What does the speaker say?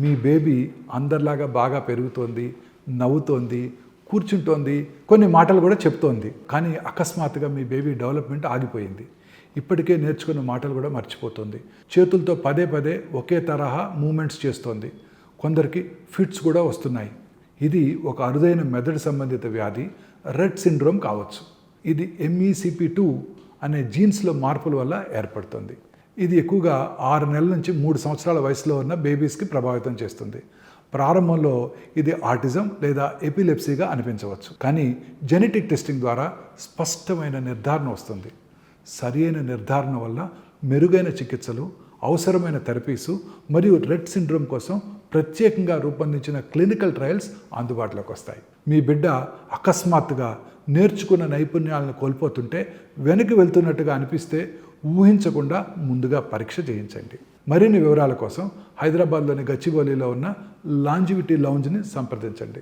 మీ baby అందరిలాగా బాగా పెరుగుతోంది, నవ్వుతోంది, కూర్చుంటోంది, కొన్ని మాటలు కూడా చెప్తోంది. కానీ అకస్మాత్తుగా మీ బేబీ డెవలప్మెంట్ ఆగిపోయింది. ఇప్పటికే నేర్చుకున్న మాటలు కూడా మర్చిపోతుంది. చేతులతో పదే పదే ఒకే తరహా మూమెంట్స్ చేస్తోంది. కొందరికి ఫిట్స్ కూడా వస్తున్నాయి. ఇది ఒక అరుదైన మెదడు సంబంధిత వ్యాధి రెట్ సిండ్రోమ్ కావచ్చు. ఇది MECP2 అనే జీన్స్లో మార్పుల వల్ల ఏర్పడుతుంది. ఇది ఎక్కువగా 6 నెలల నుంచి 3 సంవత్సరాల వయసులో ఉన్న బేబీస్కి ప్రభావితం చేస్తుంది. ప్రారంభంలో ఇది ఆటిజం లేదా ఎపిలెప్సీగా అనిపించవచ్చు. కానీ జెనెటిక్ టెస్టింగ్ ద్వారా స్పష్టమైన నిర్ధారణ వస్తుంది. సరైన నిర్ధారణ వల్ల మెరుగైన చికిత్సలు, అవసరమైన థెరపీసు మరియు రెట్ సిండ్రోమ్ కోసం ప్రత్యేకంగా రూపొందించిన క్లినికల్ ట్రయల్స్ అందుబాటులోకి వస్తాయి. మీ బిడ్డ అకస్మాత్తుగా నేర్చుకున్న నైపుణ్యాలను కోల్పోతుంటే, వెనక్కి వెళ్తున్నట్టుగా అనిపిస్తే ఊహించకుండా ముందుగా పరీక్ష చేయించండి. మరిన్ని వివరాల కోసం హైదరాబాద్లోని గచ్చిబౌలిలో ఉన్న లాంజివిటీ లౌంజ్ని సంప్రదించండి.